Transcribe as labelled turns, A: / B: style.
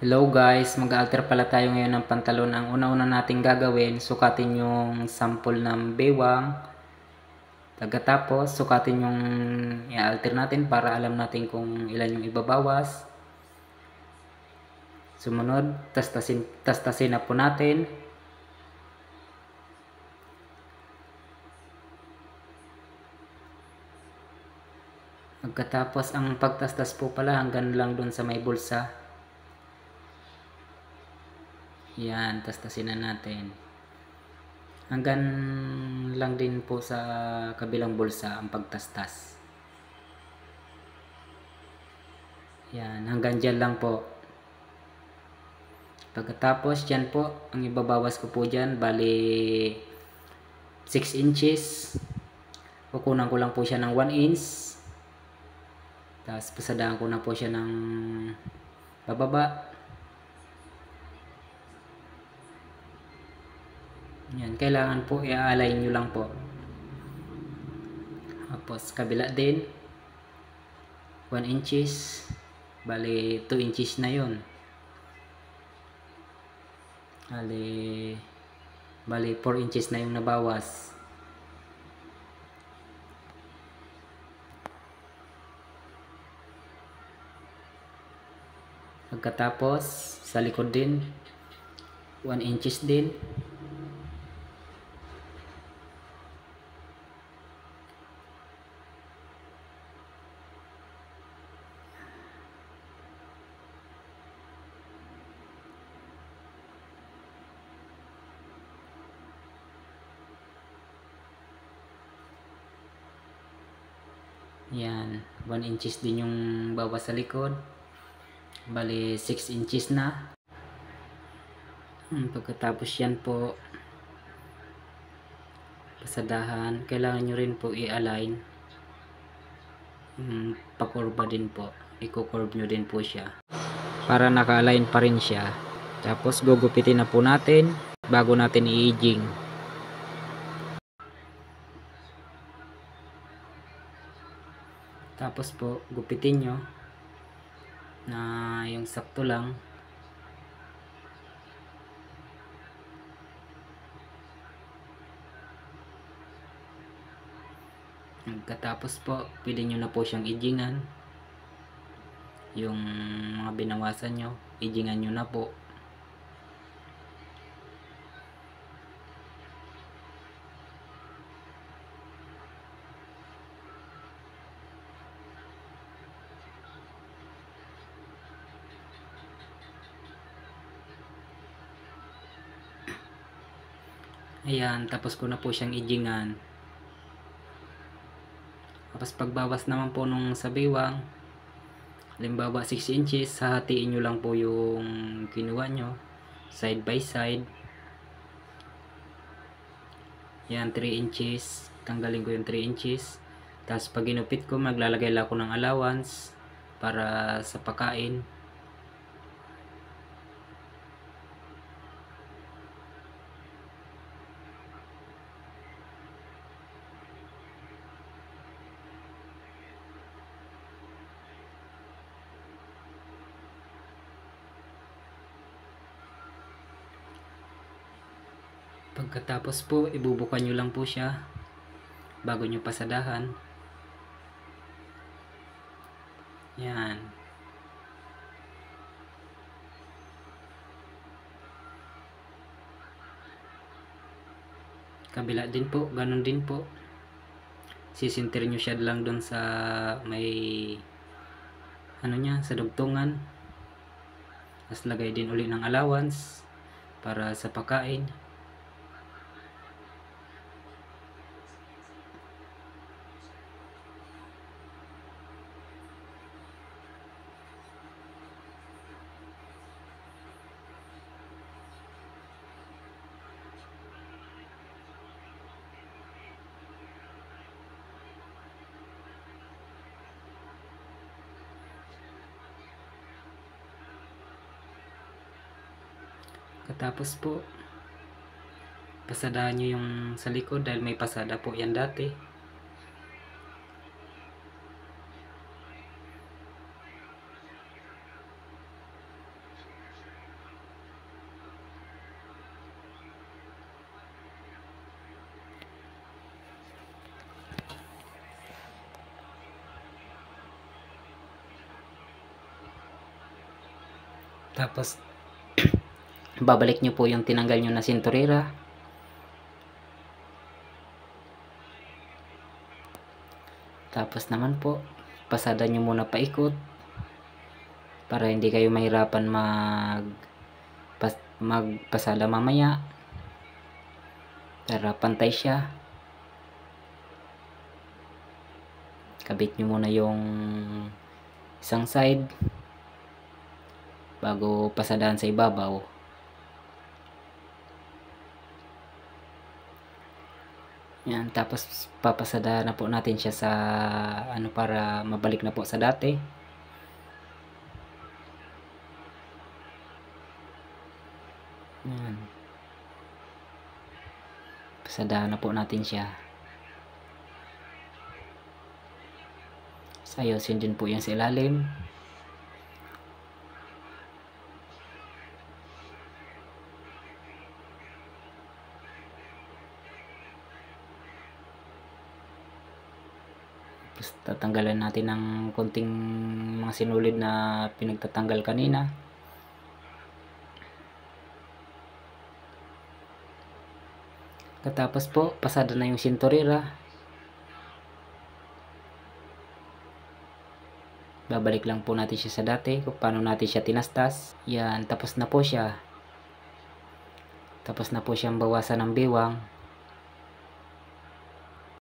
A: Hello guys, mag-alter pala tayo ngayon ng pantalon. Ang una-una nating gagawin, sukatin yung sample ng bewang. Pagkatapos, sukatin yung i-alter natin para alam natin kung ilan yung ibabawas. Sumunod, tastasin na po natin. Pagkatapos, ang pagtastas po pala hanggang lang dun sa may bulsa. Yan, tastasin na natin. Hanggang lang din po sa kabilang bulsa ang pagtastas. Yan, hanggang dyan lang po. Pagkatapos dyan po, ang ibabawas ko po dyan, bali 6 inches. Kukunan ko lang po siya ng 1 inch. Tapos pasadaan ko na po siya ng bababa. Yan, kailangan po i-align nyo lang po. Tapos kabila din 1 inches. Bali 2 inches na yun. Bali 4 inches na yung nabawas. Pagkatapos sa likod din 1 inches din. Yan, 1 inches din yung bawas sa likod. Bali 6 inches na. Pagkatapos yan po, pasadahan, kailangan nyo rin po i-align. Pakurba din po, i-curve nyo din po siya para naka-align pa rin siya. Tapos gugupitin na po natin bago natin i-edging. Tapos po gupitin nyo na yung sakto lang. Pagkatapos po, pwede nyo na po siyang edgingan. Yung mga binawasan nyo, edgingan nyo na po. Ayan, tapos ko na po siyang edgingan. Tapos pagbawas naman po nung sa bewang, halimbawa 6 inches, hahatiin nyo lang po yung kinuha nyo side by side. Yan, 3 inches, tanggalin ko yung 3 inches. Tapos pag ginupit ko, maglalagay lang ako ng allowance para sa pakain. Pagkatapos po, ibubukan nyo lang po siya bago nyo pasadahan. Yan. Kabila din po, ganun din po. Sisinter nyo siya lang dun sa may sa dugtungan. Tapos lagay din uli ng allowance para sa pagkain. Katapos po, pasadahan nyo yung sa likod dahil may pasada po yan dati. Tapos babalik nyo po yung tinanggal nyo na sinturera. Tapos naman po, pasada nyo muna paikot para hindi kayo mahirapan magpasada mamaya, para pantay siya. Kabit nyo muna yung isang side bago pasadahan sa ibabaw. Yan, tapos papasadahan na po natin siya sa para mabalik na po sa dati. Yan. Pasadahan na po natin siya. Ayusin din po yan sa ilalim. Tapos tatanggalan natin ng konting mga sinulid na pinagtatanggal kanina. Katapos po, pasada na yung sinturera. Babalik lang po natin siya sa dati kung paano natin siya tinastas. Yan, tapos na po siya. Tapos na po siyang bawasan ng biwang.